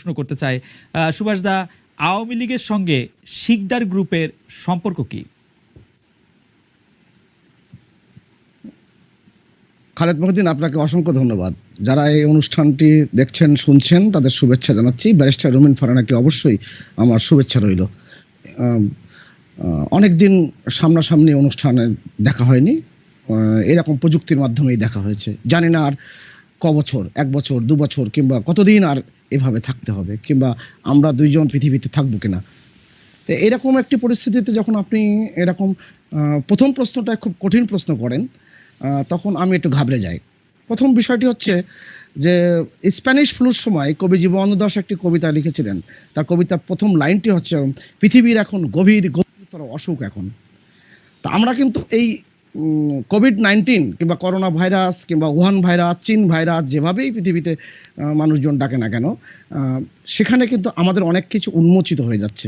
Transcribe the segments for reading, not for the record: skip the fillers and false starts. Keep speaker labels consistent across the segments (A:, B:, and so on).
A: প্রশ্ন করতে চাই। সুভাষ দা, আওয়ামী লীগের সঙ্গে শিকদার গ্রুপের সম্পর্ক কি?
B: খালেদ মহিউদ্দিন, আপনাকে অসংখ্য ধন্যবাদ। যারা এই অনুষ্ঠানটি দেখছেন শুনছেন তাদের শুভেচ্ছা জানাচ্ছি। ব্যারিস্টার রুমিন ফারহানাকে অবশ্যই আমার শুভেচ্ছা রইল। অনেকদিন সামনাসামনি অনুষ্ঠানে দেখা হয়নি, এরকম প্রযুক্তির মাধ্যমেই দেখা হয়েছে। জানি না আর ক বছর, 1 বছর 2 বছর কিংবা কতদিন আর এভাবে থাকতে হবে, কিংবা আমরা দুইজন পৃথিবীতে থাকবো কিনা। তো এরকম একটি পরিস্থিতিতে যখন আপনি এরকম প্রথম প্রশ্নটা খুব কঠিন প্রশ্ন করেন, তখন আমি একটু ঘাবড়ে যাই। প্রথম বিষয়টি হচ্ছে যে স্প্যানিশ ফ্লুর সময় কবি জীবনানন্দ দাশ একটি কবিতা লিখেছিলেন। তার কবিতার প্রথম লাইনটি হচ্ছে, পৃথিবীর এখন গভীরতর অসুখ এখন। তা আমরা কিন্তু এই কোভিড-19 কিংবা করোনা ভাইরাস কিংবা উহান ভাইরাস, চীন ভাইরাস, যেভাবেই পৃথিবীতে মানুষজন ডাকে না কেন, সেখানে কিন্তু আমাদের অনেক কিছু উন্মোচিত হয়ে যাচ্ছে,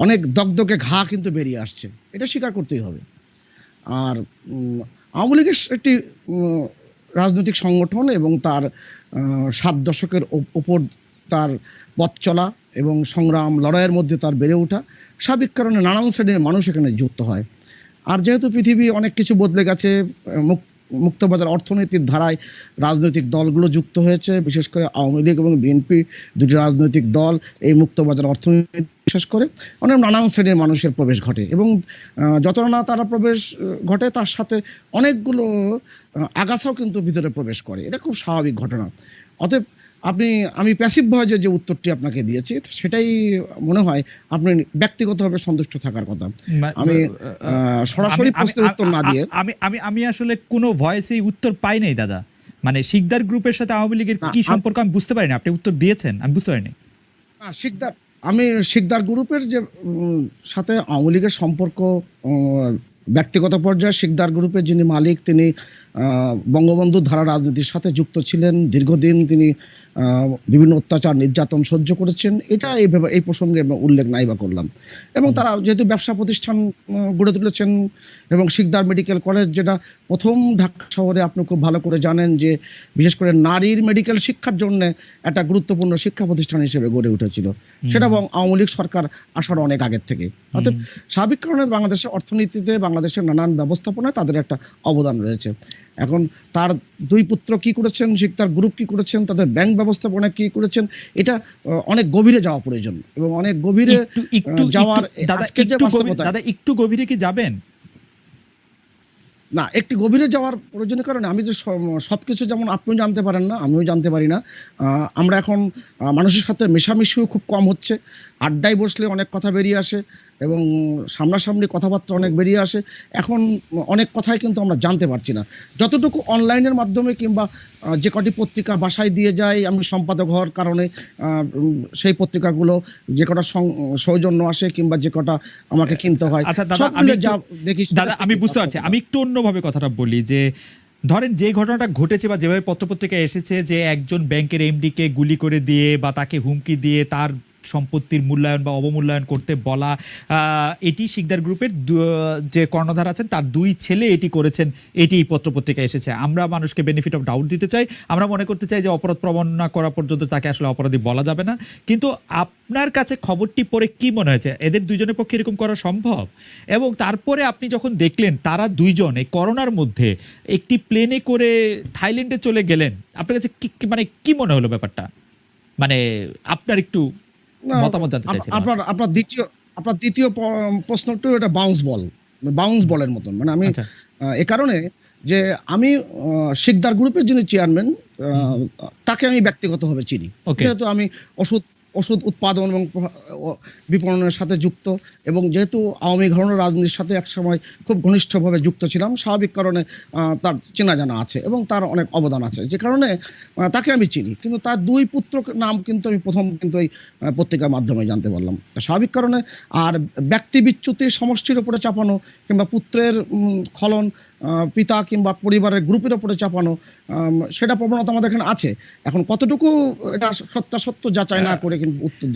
B: অনেক দগদগে ঘা কিন্তু বেরিয়ে আসছে, এটা স্বীকার করতেই হবে। আর আওয়ামী লীগের একটি রাজনৈতিক সংগঠন এবং তার 7 দশকের ওপর তার পথ চলা এবং সংগ্রাম লড়াইয়ের মধ্যে তার বেড়ে ওঠা, স্বাভাবিক কারণে নানান শ্রেণীর মানুষ এখানে যুক্ত হয়। আর যেহেতু পৃথিবী অনেক কিছু বদলে গেছে, মুক্তবাজার অর্থনীতির ধারায় রাজনৈতিক দলগুলো যুক্ত হয়েছে, বিশেষ করে আওয়ামী লীগ এবং বিএনপি, দুটি রাজনৈতিক দল এই মুক্তবাজার অর্থনীতি বিশেষ করে অনেক নানান শ্রেণীর মানুষের প্রবেশ ঘটে, এবং যতটা না তারা প্রবেশ ঘটে তার সাথে অনেকগুলো আগাছাও কিন্তু ভিতরে প্রবেশ করে। এটা খুব স্বাভাবিক ঘটনা। অতএব আমি প্যাসিভ ভয়েসে যে উত্তরটি আপনাকে দিয়েছি সেটাই মনে হয় আপনি ব্যক্তিগতভাবে সন্তুষ্ট থাকার কথা। আমি সরাসরি প্রশ্নের উত্তর না দিয়ে
A: আমি আসলে কোনো ভয়েসেই উত্তর পাই নাই দাদা। মানে শিকদার গ্রুপের সাথে আওয়ামী লীগের কি সম্পর্ক আমি বুঝতে পারিনি। আপনি উত্তর দিয়েছেন, আমি বুঝতে পারিনি।
B: আমি শিকদার গ্রুপের যে সাথে আওয়ামী লীগের সম্পর্ক ব্যক্তিগত পর্যায়ে, শিকদার গ্রুপের যিনি মালিক তিনি বঙ্গবন্ধু ধারা রাজনীতির সাথে যুক্ত ছিলেন, দীর্ঘদিন তিনি বিভিন্ন অত্যাচার নির্যাতন সহ্য করেছেন, এটা এই প্রসঙ্গে উল্লেখ নাই বা করলাম। এবং তারা যেহেতু ব্যবসা প্রতিষ্ঠান গড়ে তুলেছেন, এবং শিকদার মেডিকেল কলেজ যেটা প্রথম ঢাকা শহরে, আপনি খুব ভালো করে জানেন যে বিশেষ করে নারীর মেডিকেল শিক্ষার জন্য একটা গুরুত্বপূর্ণ শিক্ষা প্রতিষ্ঠান হিসেবে গড়ে উঠেছিল, সেটা এবং আওয়ামী লীগ সরকার আসার অনেক আগের থেকে। অর্থাৎ স্বাভাবিক কারণে বাংলাদেশের অর্থনীতিতে, বাংলাদেশের নানান ব্যবস্থাপনায় তাদের একটা অবদান রয়েছে। এখন তার 2 পুত্র কি করেছেন, শিকদার গ্রুপ কি করেছেন, তাদের ব্যাংক ব্যবস্থাপনা কি করেছেন, এটা অনেক গভীরে যাওয়া প্রয়োজন, এবং অনেক গভীরে যাওয়ার
A: দাদা একটু গভীরে কি যাবেন?
B: না, একটি গভীরে যাওয়ার প্রয়োজনের কারণে আমি যে সবকিছু যেমন আপনিও জানতে পারেন না, আমিও জানতে পারি না। আমরা এখন মানুষের সাথে মেশামেশিও খুব কম হচ্ছে। আড্ডায় বসলে অনেক কথা বেরিয়ে আসে, এবং সামনাসামনি কথাবার্তা অনেক বেরিয়ে আসে। এখন অনেক কথাই কিন্তু আমরা জানতে পারছি না। যতটুকু অনলাইনের মাধ্যমে কিংবা যে কটি পত্রিকা বাসায় দিয়ে যায়, আমি সম্পাদক হওয়ার কারণে সেই পত্রিকাগুলো যে কটা সৌজন্য আসে কিংবা যে কটা আমাকে কিনতে হয়,
A: আচ্ছা দাদা আমি বুঝতে পারছি। আমি একটু অন্যভাবে কথাটা বলি যে ধরেন যে ঘটনাটা ঘটেছে বা যেভাবে পত্রপত্রিকায় এসেছে যে একজন ব্যাংকের এমডিকে গুলি করে দিয়ে বা তাকে হুমকি দিয়ে তার সম্পত্তির মূল্যায়ন বা অবমূল্যায়ন করতে বলা, এটি শিকদার গ্রুপের যে কর্ণধার আছেন তার 2 ছেলে এটি করেছেন, এটি পত্রপত্রিকায় এসেছে। আমরা মানুষকে বেনিফিট অফ ডাউট দিতে চাই, আমরা মনে করতে চাই যে অপরাধ প্রমাণ না করা পর্যন্ত তাকে আসলে অপরাধী বলা যাবে না। কিন্তু আপনার কাছে খবরটি পড়ে কি মনে হয়েছে, এদের 2 জনের পক্ষে এরকম করা সম্ভব? এবং তারপরে আপনি যখন দেখলেন তারা 2 জন এই করোনার মধ্যে একটি প্লেনে করে থাইল্যান্ডে চলে গেলেন, আপনার কাছে মানে কি মনে হলো ব্যাপারটা? মানে আপনার একটু মতামত জানতে চাইছিলাম।
B: আপনার দ্বিতীয় প্রশ্নটা এটা বাউন্স বলের মতন। মানে আমি এ কারণে যে আমি শিকদার গ্রুপের যিনি চেয়ারম্যান তাকে আমি ব্যক্তিগতভাবে চিনি, যেহেতু আমি ওষুধ উৎপাদন এবং বিপণনের সাথে যুক্ত, এবং যেহেতু আওয়ামী ঘরানার রাজনীতির সাথে একসময় খুব ঘনিষ্ঠভাবে যুক্ত ছিলাম, স্বাভাবিক কারণে তার চেনা জানা আছে এবং তার অনেক অবদান আছে, যে কারণে তাকে আমি চিনি। কিন্তু তার 2 পুত্র নাম কিন্তু আমি প্রথম কিন্তু এই পত্রিকার মাধ্যমে জানতে পারলাম, স্বাভাবিক কারণে। আর ব্যক্তি বিচ্যুতি সমষ্টির উপরে চাপানো কিংবা পুত্রের খলন পিতা কিংবা পরিবারের গ্রুপের উপরে চাপানো, সেটা প্রবণতা আমাদের এখানে আছে। এখন কতটুকু এটা সত্য যাচাই না করে কিন্তু উত্তর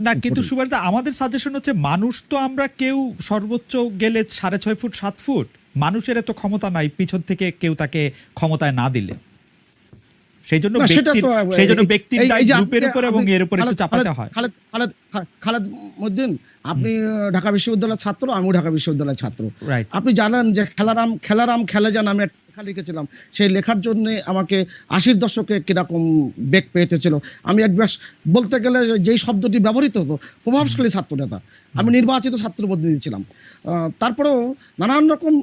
A: না। কিন্তু সুভাষ দা, আমাদের সাজেশন হচ্ছে মানুষ তো আমরা কেউ সর্বোচ্চ গেলে 6.5 ফুট 7 ফুট, মানুষের এত ক্ষমতা নাই পিছন থেকে কেউ তাকে ক্ষমতায় না দিলে। সেই জন্য
B: না, সেটা তো
A: ব্যক্তির
B: এই
A: দায়
B: যে
A: গ্রুপের উপর এবং এর উপর একটু চাপাতে হয়।
B: খালেদ মহিউদ্দিন, আপনি ঢাকা বিশ্ববিদ্যালয়ের ছাত্র, আমিও ঢাকা বিশ্ববিদ্যালয়ের ছাত্র।
A: রাইট।
B: আপনি জানেন যে খেলারাম খেলে যান আমি একটা লেখা লিখেছিলাম, সেই লেখার জন্য আমাকে 80-র দশকে কিরকম বেগ পেয়েছিল। আমি একবার বলতে গেলে যেই শব্দটি ব্যবহৃত হতো, প্রভাবশালী ছাত্র নেতা, আমি নির্বাচিত ছাত্র প্রতিনিধি ছিলাম। তারপরেও নানান রকম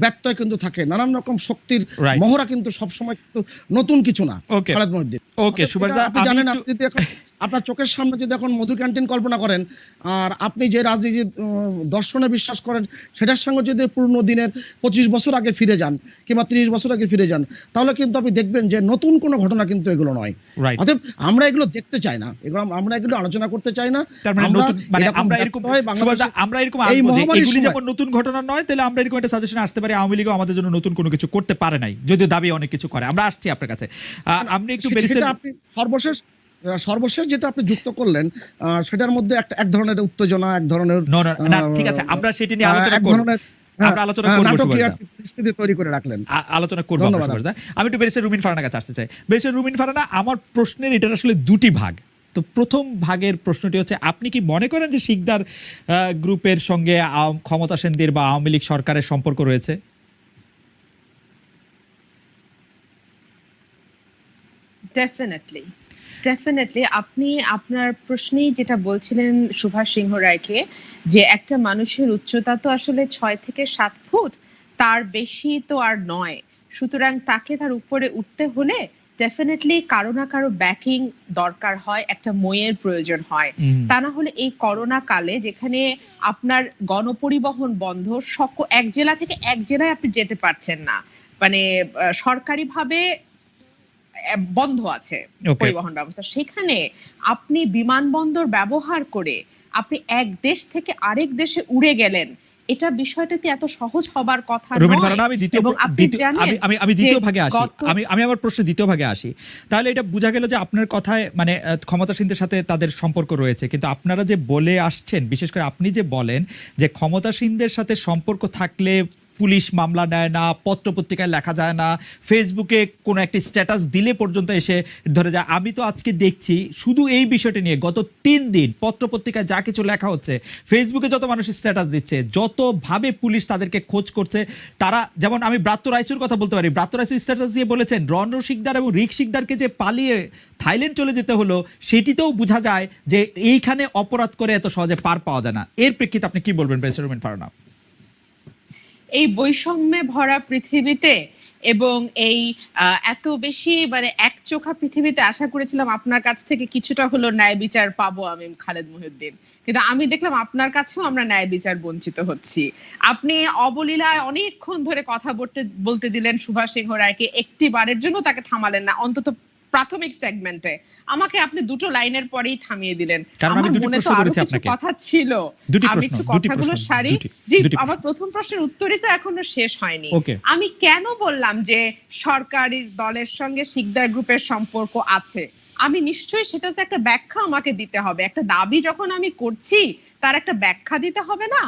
B: ব্যত্যয় কিন্তু থাকে, নানান রকম শক্তির মহড়া কিন্তু সবসময় কিন্তু নতুন কিছু না। খালেদ মহিউদ্দিন,
A: ওকে সুভাষ দা,
B: আপনি জানেন, আপনি যদি এখন আপনার চোখের সামনে যদি এখন মধু ক্যান্টিন কল্পনা করেন, আর আপনি যে রাজনীতি দর্শনে বিশ্বাস করেন সেটার সঙ্গে যদি পুরনো দিনের 25 বছর আগে ফিরে যান কিংবা 30 বছর আগে ফিরে যান, তাহলে কিন্তু আপনি দেখবেন যে নতুন কোনো ঘটনা কিন্তু এগুলো নয়। অতএব আমরা এগুলো দেখতে চাই না, আমরা এগুলো আলোচনা করতে চাই না।
A: আমরা এরকম আসবো যে এগুলি যেমন নতুন ঘটনা নয়, তাহলে আমরা এরকম একটা সাজেশন আসতে পারি আওয়ামী লীগও আমাদের জন্য নতুন কোনো কিছু করতে পারে নাই, যদিও দাবি অনেক কিছু করে। আমরা আসছি আপনার কাছে। আপনি একটু
B: আপনি সর্বশেষ যেটা আপনি যুক্ত করলেন, সেটার মধ্যে এক ধরনের উত্তেজনা, এক ধরনের
A: না, ঠিক আছে, আমরা সেটা নিয়ে আলোচনা করব। আমরা আলোচনা করব
B: পরিস্থিতি তৈরি করে রাখলেন,
A: আলোচনা করব সুভাষ দা। আমি একটু ব্যারিস্টার রুমিন ফারহানার কাছে আসতে চাই। ব্যারিস্টার রুমিন ফারহানা, আমার প্রশ্নের এটা আসলে দুটি ভাগ। তো প্রথম ভাগের প্রশ্নটি হচ্ছে, আপনি কি মনে করেন যে শিকদার গ্রুপের সঙ্গে ক্ষমতাসীনদের বা আওয়ামী লীগ সরকারের সম্পর্ক রয়েছে?
C: ডেফিনেটলি আপনি আপনার প্রশ্নেই যেটা বলছিলেন সুভাষ সিংহ রায়কে, যে একটা মানুষের উচ্চতা তো আসলে 6 থেকে 7 ফুট, তার বেশি তো আর নয়। সুতরাং তাকে তার উপরে উঠতে হলে ডেফিনেটলি কারো না কারো ব্যাকিং দরকার হয়, একটা মইয়ের প্রয়োজন হয়। তা না হলে এই করোনা কালে যেখানে আপনার গণপরিবহন বন্ধ, এক জেলা থেকে এক জেলায় আপনি যেতে পারছেন না, মানে সরকারিভাবে বন্ধ আছে পরিবহন ব্যবস্থা, সেখানে আপনি বিমানবন্দর ব্যবহার করে আপনি এক দেশ থেকে আরেক দেশে উড়ে গেলেন, এটা বিষয়টাতে এত সহজ হবার কথা নয়।
A: আমি দ্বিতীয় ভাগে আসি, আমি আমার প্রশ্নের দ্বিতীয় ভাগে আসি। তাহলে এটা বোঝা গেল যে আপনার কথায় মানে ক্ষমতাসীনদের সাথে তাদের সম্পর্ক রয়েছে, কিন্তু আপনারা যে বলে আসছেন, বিশেষ করে আপনি যে বলেন যে ক্ষমতাসীনদের সাথে সম্পর্ক থাকলে পুলিশ মামলা নেয় না, পত্রপত্রিকায় লেখা যায় না, ফেসবুকে কোনো একটি স্ট্যাটাস দিলে পর্যন্ত এসে ধরে যায়। আমি তো আজকে দেখছি শুধু এই বিষয়টা নিয়ে গত 3 দিন পত্রপত্রিকায় যা কিছু লেখা হচ্ছে, ফেসবুকে যত মানুষ স্ট্যাটাস দিচ্ছে, যতভাবে পুলিশ তাদেরকে খোঁজ করছে। তারা যেমন, আমি ব্রাত্য রাইসুর কথা বলতে পারি, ব্রাত্য রাইসু স্ট্যাটাস দিয়ে বলেছেন রণ শিকদার এবং রিক শিকদারকে যে পালিয়ে থাইল্যান্ড চলে যেতে হলো, সেটিতেও বোঝা যায় যে এইখানে অপরাধ করে এত সহজে পার পাওয়া যায় না। এর প্রেক্ষিতে আপনি কি বলবেন ব্যারিস্টার রুমিন ফারহানা?
C: এই বৈষম্যে ভরা পৃথিবীতে এবং এই এত বেশি মানে একচোখা পৃথিবীতে আশা করেছিলাম আপনার কাছ থেকে কিছুটা হলো ন্যায় বিচার পাবো আমি, খালেদ মহিউদ্দিন, কিন্তু আমি দেখলাম আপনার কাছেও আমরা ন্যায় বিচার বঞ্চিত হচ্ছি। আপনি অবলীলায় অনেকক্ষণ ধরে কথা বলতে দিলেন সুভাষ সিংহ রায়কে, একটি বারের জন্য তাকে থামালেন না, অন্তত প্রাথমিক সেগমেন্টে। আমাকে আপনি দুটো লাইনের পরেই থামিয়ে দিলেন। আমার মনে তো আরো কিছু কথা ছিল, আমি একটু কথাগুলো সারি। জি, আমার প্রথম প্রশ্নের উত্তরই তো এখনো শেষ হয়নি। আমি কেন বললাম যে সরকারি দলের সঙ্গে শিকদার গ্রুপের সম্পর্ক আছে, আমি নিশ্চয়ই সেটাতে একটা ব্যাখ্যা আমাকে দিতে হবে। একটা দাবি যখন আমি করছি, তার একটা ব্যাখ্যা দিতে হবে না?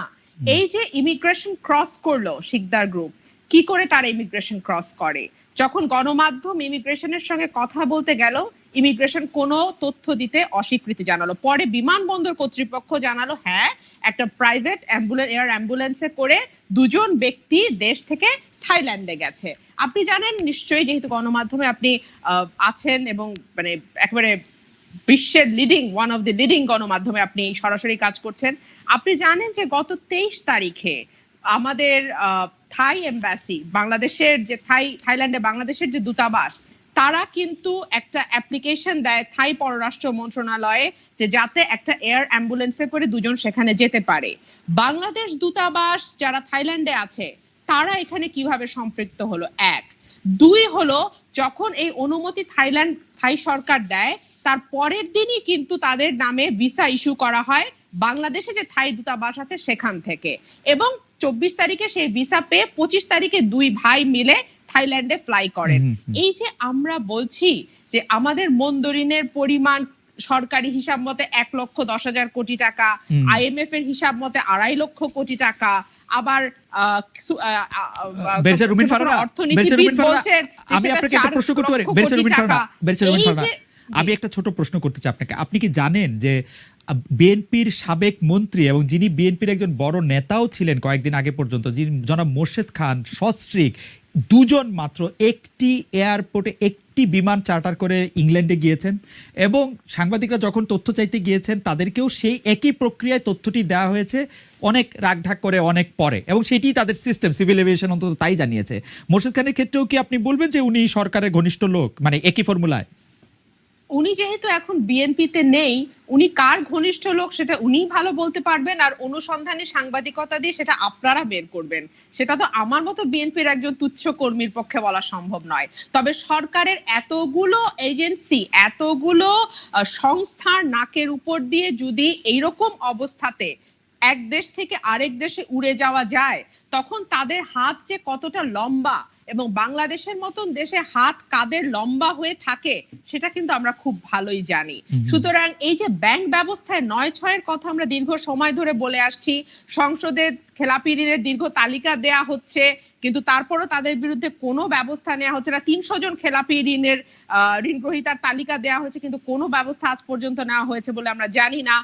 C: এই যে ইমিগ্রেশন ক্রস করলো শিকদার গ্রুপ, কি করে তারা ইমিগ্রেশন ক্রস করে? যখন গণমাধ্যম ইমিগ্রেশনের সঙ্গে কথা বলতে গেল, ইমিগ্রেশন কোনো তথ্য দিতে অস্বীকৃতি জানালো। পরে বিমানবন্দর কর্তৃপক্ষ জানালো হ্যাঁ, একটা প্রাইভেট এয়ার অ্যাম্বুলেন্সে করে 2 জন ব্যক্তি দেশ থেকে থাইল্যান্ডে গেছে। আপনি জানেন নিশ্চয়ই, যেহেতু গণমাধ্যমে আপনি আছেন এবং মানে একেবারে বিশ্বের ওয়ান অফ দি লিডিং গণমাধ্যমে আপনি সরাসরি কাজ করছেন, আপনি জানেন যে গত 23 তারিখে আমাদের থাই এমবাসি, বাংলাদেশের যে থাইল্যান্ডে বাংলাদেশের যে দূতাবাস, তারা কিন্তু একটা অ্যাপ্লিকেশন দেয় থাই পররাষ্ট্র মন্ত্রণালয়ে যে যাতে একটা এয়ার অ্যাম্বুলেন্সে করে 2 জন সেখানে যেতে পারে। বাংলাদেশ দূতাবাস যারা থাইল্যান্ডে আছে, তারা এখানে কিভাবে সম্পৃক্ত হলো? 1, 2 হলো, যখন এই অনুমতি থাই সরকার দেয়, তার পরের দিনই কিন্তু তাদের নামে ভিসা ইস্যু করা হয় বাংলাদেশে যে থাই দূতাবাস আছে সেখান থেকে, এবং 24 তারিখে সেই ভিসা পেয়ে 25 তারিখে 2 ভাই মিলে থাইল্যান্ডে ফ্লাই করেন। এই যে আমরা বলছি যে আমাদের মন্দরিনের পরিমাণ সরকারি হিসাব মতে 1,10,000 কোটি টাকা, IMF এর হিসাব মতে 2.5 লক্ষ কোটি টাকা, আবার
A: বেরসা রুমিন ফারহানা,
C: অর্থনীতিবিদ বলছেন
A: আমি আপনাকে একটা প্রশ্ন করতে পারি? বেরসা রুমিন ফারহানা, আমি একটা ছোট প্রশ্ন করতে চাই আপনাকে। আপনি কি জানেন যে বিএনপির সাবেক মন্ত্রী এবং যিনি বিএনপির একজন বড় নেতাও ছিলেন কয়েকদিন আগে পর্যন্ত, যিনি জনাব মোর্শেদ খান সস্ত্রীক, দুজন মাত্র একটি এয়ারপোর্টে একটি বিমান চার্টার করে ইংল্যান্ডে গিয়েছেন, এবং সাংবাদিকরা যখন তথ্য চাইতে গিয়েছেন তাদেরকেও সেই একই প্রক্রিয়ায় তথ্যটি দেওয়া হয়েছে, অনেক রাগঢাক করে অনেক পরে, এবং সেটি তাদের সিস্টেম, সিভিল এভিয়েশন অন্তত তাই জানিয়েছে। মোর্শেদ খানের ক্ষেত্রেও কি আপনি বলবেন যে উনি সরকারের ঘনিষ্ঠ লোক, মানে একই ফর্মুলায়?
C: উনি যেহেতু এখন বিএনপিতে নেই, উনি কার ঘনিষ্ঠ লোক সেটা উনিই ভালো বলতে পারবেন, আর অনুসন্ধানী সাংবাদিকতা দিয়ে সেটা আপনারা বের করবেন। সেটা তো আমার মতো বিএনপির একজন তুচ্ছ কর্মীর পক্ষে বলা সম্ভব নয়। তবে সরকারের এতগুলো এজেন্সি, এতগুলো সংস্থার নাকের উপর দিয়ে যদি এইরকম অবস্থাতে এক দেশ থেকে আরেক দেশে উড়ে যাওয়া যায়, তখন তাদের হাত যে কতটা লম্বা, এবং বাংলাদেশের মতন দেশে হাত কাদের লম্বা হয়ে থাকে সেটা কিন্তু আমরা খুব ভালোই জানি। সুতরাং এই যে ব্যাংক ব্যবস্থায় 9/6 এর কথা আমরা দীর্ঘ সময় ধরে বলে আসছি, সংসদে খেলাপি ঋণের দীর্ঘ তালিকা দেয়া হচ্ছে, কিন্তু তারপরও তাদের বিরুদ্ধে কোনো ব্যবস্থা নেওয়া হচ্ছে না। 300 জন খেলাপি ঋণের ঋণ গ্রহীতার তালিকা দেওয়া হয়েছে, কিন্তু কোনো ব্যবস্থা আজ পর্যন্ত নেওয়া হয়েছে বলে আমরা জানি না।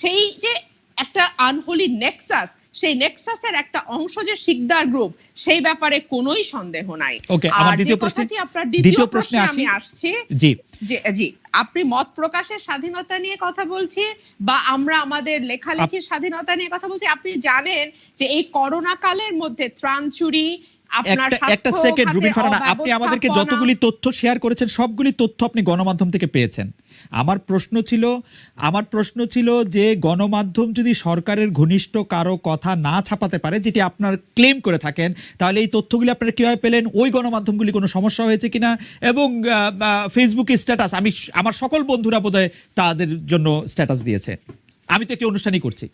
C: সেই যে একটা আনহোলি নেক্সাস, সেই নেক্সাসের একটা অংশ যে শিকদার গ্রুপ, সেই ব্যাপারে কোনোই সন্দেহ নাই।
A: ওকে, আমার দ্বিতীয় প্রশ্নে
C: আমি আসছি।
A: জি
C: জি, আপনি মত প্রকাশের স্বাধীনতা নিয়ে কথা বলছি, বা আমরা আমাদের লেখালেখির স্বাধীনতা নিয়ে কথা বলছি। আপনি জানেন যে এই করোনা কালের মধ্যে ত্রাণ চুরি,
A: একটা সেকেন্ড রুমিন ফারহানা, আপনি আমাদেরকে যতগুলি তথ্য শেয়ার করেছেন সবগুলি তথ্য আপনি গণমাধ্যম থেকে পেয়েছেন। আমার প্রশ্ন ছিল যে গণমাধ্যম যদি সরকারের ঘনিষ্ঠ কারো কথা না ছাপাতে পারে, যেটি আপনার ক্লেম করে থাকেন, তাহলে এই তথ্যগুলি আপনারা কিভাবে পেলেন? ওই গণমাধ্যমগুলি কোনো সমস্যা হয়েছে কিনা? এবং ফেসবুকে স্ট্যাটাস, আমার সকল বন্ধুরা বোধহয় তাদের জন্য স্ট্যাটাস দিয়েছে। আমি তো একটি অনুষ্ঠানই করছি।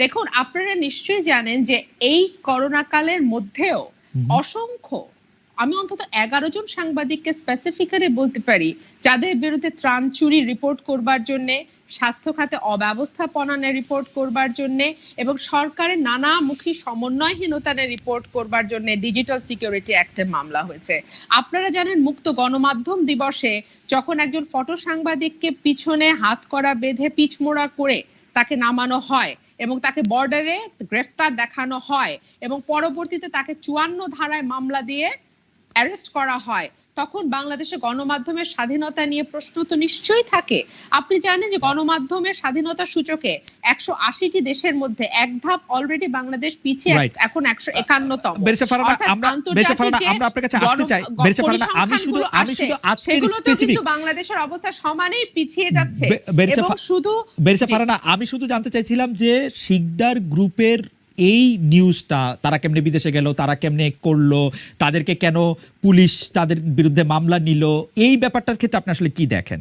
C: দেখুন, আপনারা নিশ্চয়ই জানেন যে এই করোনা কালের মধ্যেও অসংখ্য, আমি অন্তত 11 জন সাংবাদিককে স্পেসিফিক্যালি বলতে পারি যাদের বিরুদ্ধে ত্রাণ চুরি রিপোর্ট করবার জন্য, স্বাস্থ্য খাতে অব্যবস্থাপনার রিপোর্ট করবার জন্য, এবং সরকারের নানামুখী সমন্বয়হীনতার রিপোর্ট করবার জন্য ডিজিটাল সিকিউরিটি অ্যাক্টে মামলা হয়েছে। আপনারা জানেন মুক্ত গণমাধ্যম দিবসে যখন একজন ফটো সাংবাদিককে পিছনে হাত করা বেঁধে পিছমোড়া করে তাকে নামানো হয় এবং তাকে বর্ডারে গ্রেফতার দেখানো হয়, এবং পরবর্তীতে তাকে 54 ধারায় মামলা দিয়ে অ্যারেস্ট করা হয়, তখন বাংলাদেশে গণমাধ্যমের স্বাধীনতা নিয়ে প্রশ্ন তো নিশ্চয়ই থাকে। আপনি জানেন যে গণমাধ্যমের স্বাধীনতা সূচকে 180টি দেশের মধ্যে এক ধাপ অলরেডি বাংলাদেশ পিছিয়ে, এখন 151তম।
A: আমরা আপনার কাছে আসতে চাই। আমি শুধু আজকের স্পেসিফিক
C: বাংলাদেশের অবস্থা সমানেই পিছিয়ে যাচ্ছে, এবং
A: আমি শুধু জানতে চাইছিলাম যে শিকদার গ্রুপের এই নিউজটা, তারা কেমনে বিদেশে গেল, তারা কেমনে করলো, তাদেরকে কেন পুলিশ তাদের বিরুদ্ধে মামলা নিল, এই ব্যাপারটার ক্ষেত্রে আপনি আসলে কি দেখেন?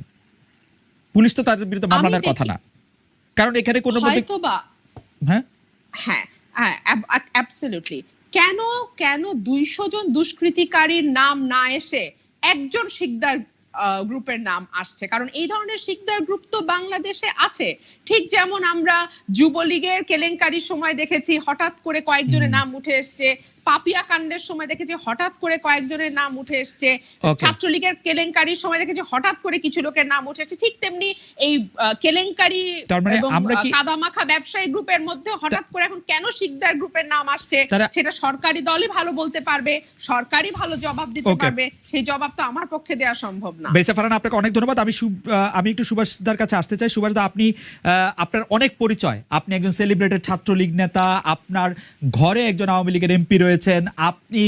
A: পুলিশ তো তাদের বিরুদ্ধে মামলা নেওয়ার কথা না, কারণ এখানে কোনো
C: হ্যাঁ অ্যাবসলিউটলি কেন 200 জন দুষ্কৃতিকারীর নাম না এসে একজন শিকদার গ্রুপের নাম আসছে? কারণ এই ধরনের শিকদার গ্রুপ তো বাংলাদেশে আছে। ঠিক যেমন আমরা যুবলীগের কেলেঙ্কারির সময় দেখেছি হঠাৎ করে কয়েকজনের নাম উঠে এসছে, পাপিয়া কাণ্ডের সময় দেখেছি হঠাৎ করে কয়েকজনের নাম উঠে এসছে, ছাত্রলীগের কেলেঙ্কারির সময় দেখেছি হঠাৎ করে কিছু লোকের নাম উঠে এসছে। ঠিক তেমনি এই কেলেঙ্কারি এবং কাদামাখা ব্যবসায়ী গ্রুপের মধ্যে হঠাৎ করে এখন কেন শিকদার গ্রুপের নাম আসছে সেটা সরকারি দলই ভালো বলতে পারবে, সরকারই ভালো জবাব দিতে পারবে। সেই জবাব তো আমার পক্ষে দেওয়া সম্ভব না।
A: বেরসা ফারহানা, আপনাকে অনেক ধন্যবাদ। আমি একটু সুভাষদার কাছে আসতে চাই। সুভাষদা, আপনি আপনার অনেক পরিচয়, আপনি একজন সেলিব্রেটেড ছাত্রলীগ নেতা, আপনার ঘরে একজন আওয়ামী লীগের এমপি রয়েছেন, আপনি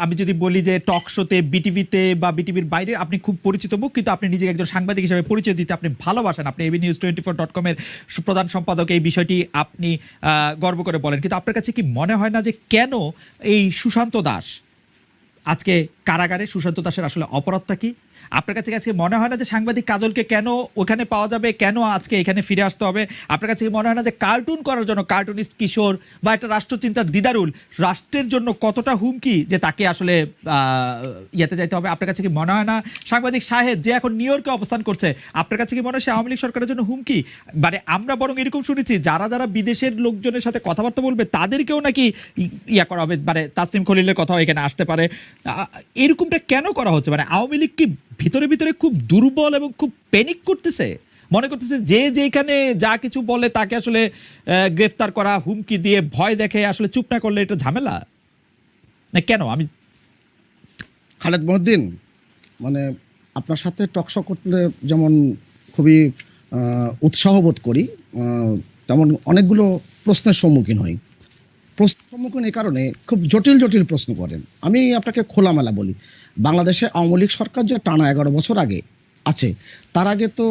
A: আমি যদি বলি যে টক শোতে, বিটিভিতে বা বিটিভির বাইরে আপনি খুব পরিচিত মুখ, কিন্তু আপনি নিজেকে একজন সাংবাদিক হিসেবে পরিচয় দিতে আপনি ভালোবাসেন। আপনি abnews24.com এর প্রধান সম্পাদক, এই বিষয়টি আপনি গর্ব করে বলেন। কিন্তু আপনার কাছে কি মনে হয় না যে কেন এই সুশান্ত দাস আজকে কারাগারে? সুশান্ত দাসের আসলে অপরাধটা কি? আপনার কাছে আজকে মনে হয় না যে সাংবাদিক কাজলকে কেন ওখানে পাওয়া যাবে, কেন আজকে এখানে ফিরে আসতে হবে? আপনার কাছে কি মনে হয় না যে কার্টুন করার জন্য কার্টুনিস্ট কিশোর বা একটা রাষ্ট্রচিন্তার দিদারুল রাষ্ট্রের জন্য কতটা হুমকি যে তাকে আসলে ইয়েতে যাইতে হবে? আপনার কাছে কি মনে হয় না সাংবাদিক শাহেদ যে এখন নিউ ইয়র্কে অবস্থান করছে, আপনার কাছে কি মনে হয় সে আওয়ামী লীগ সরকারের জন্য হুমকি? মানে আমরা বরং এরকম শুনেছি যারা যারা বিদেশের লোকজনের সাথে কথাবার্তা বলবে তাদেরকেও নাকি ইয়া করা হবে, মানে তাসনিম খলিলের কথাও এখানে আসতে পারে। এরকমটা কেন করা হচ্ছে? মানে আওয়ামী লীগ কি ভিতরে ভিতরে খুব দুর্বল এবং খুব প্যানিক করতেছে, মনে করতেছে যে যেখানে যা কিছু বলে তাকে আসলে গ্রেফতার করা, হুমকি দিয়ে ভয় দেখে আসলে চুপ না করলে এটা ঝামেলা না কেন? আমি
B: খালেদ মহিউদ্দিন, মানে আপনার সাথে টকশো করতে যেমন খুবই উৎসাহ বোধ করি, তেমন অনেকগুলো প্রশ্নের সম্মুখীন হই। প্রশ্নের সম্মুখীন এই কারণে খুব জটিল জটিল প্রশ্ন করেন। আমি আপনাকে খোলামেলা বলি, বাংলাদেশে আওয়ামী লীগ সরকার যে টানা 11 বছর আগে আছে, তার আগে তো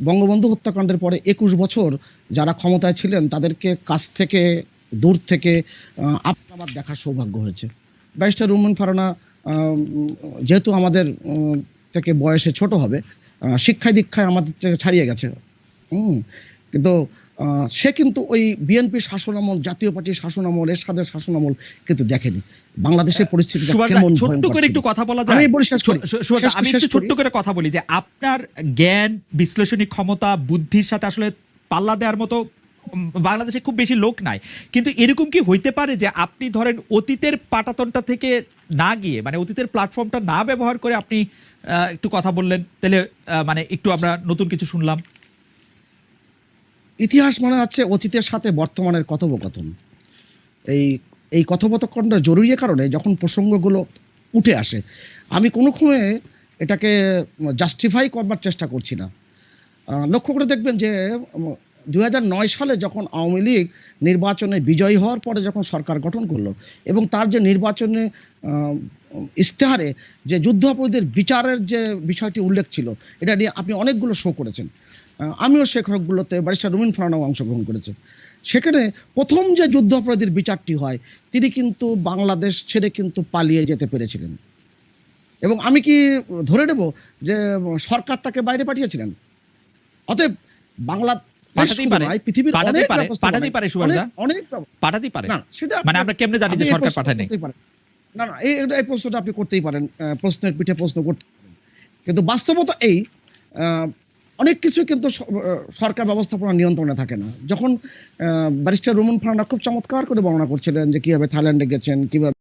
B: বঙ্গবন্ধু হত্যাকাণ্ডের পরে 21 বছর যারা ক্ষমতায় ছিলেন তাদেরকে কাছ থেকে দূর থেকে আপনার দেখার সৌভাগ্য হয়েছে। ব্যারিস্টার রুমন ফারহানা যেহেতু আমাদের থেকে বয়সে ছোট হবে, শিক্ষায় দীক্ষায় আমাদের থেকে ছাড়িয়ে গেছে, কিন্তু সে কিন্তু ওই বিএনপি শাসনামল, জাতীয় পার্টির শাসনামল, এরশাদের শাসনামল কিন্তু দেখেনি। বাংলাদেশের পরিস্থিতি কেমন
A: ছোট্ট করে একটু কথা বলা যায়? আমি একটু ছোট্ট করে কথা বলি যে আপনার জ্ঞান, বিশ্লেষণী ক্ষমতা, বুদ্ধির সাথে আসলে পাল্লা দেওয়ার মতো বাংলাদেশে খুব বেশি লোক নাই, কিন্তু এরকম কি হইতে পারে যে আপনি ধরেন অতীতের পাটাতনটা থেকে না গিয়ে, মানে অতীতের প্ল্যাটফর্মটা না ব্যবহার করে আপনি একটু কথা বললেন, তাহলে মানে একটু আমরা নতুন কিছু শুনলাম?
B: ইতিহাস মানে হচ্ছে অতীতের সাথে বর্তমানের কথোপকথন। এই কথোপকথনটা জরুরি কারণে যখন প্রসঙ্গগুলো উঠে আসে, আমি কোনো সময়ে এটাকে জাস্টিফাই করবার চেষ্টা করছি না। লক্ষ্য করে দেখবেন যে 2009 সালে যখন আওয়ামী লীগ নির্বাচনে বিজয়ী হওয়ার পরে যখন সরকার গঠন করলো এবং তার যে নির্বাচনে ইশতেহারে যে যুদ্ধাপরাধীদের বিচারের যে বিষয়টি উল্লেখ ছিল, এটা নিয়ে আপনি অনেকগুলো শো করেছেন, আমিও সেগুলোতে ব্যারিস্টার রুমিন ফারহানাও অংশগ্রহণ করেছে। সেখানে প্রথম যে যুদ্ধাপরাধীর বিচারটি হয়, তিনি কিন্তু বাংলাদেশ ছেড়ে কিন্তু পালিয়ে যেতে পেরেছিলেন, এবং আমি কি ধরে নেব যে সরকার তাকে বাইরে পাঠিয়েছিলেন? অতএব বাংলা
A: পাঠাতেই পারে, পাঠাতেই পারে সুভাষদা, পাঠাতেই পারে, মানে আমরা কেমনে জানি যে সরকার পাঠায় নাই?
B: না না, এই প্রশ্নটা আপনি করতেই পারেন, প্রশ্নের পিঠে প্রশ্ন করতে পারেন, কিন্তু বাস্তবতা এই অনেক কিছু কিন্তু সরকার ব্যবস্থাপনা নিয়ন্ত্রণে থাকে না। যখন ব্যারিস্টার রুমন ফারহানা খুব চমৎকার করে বর্ণনা করছিলেন যে কিভাবে থাইল্যান্ডে গেছেন, কিভাবে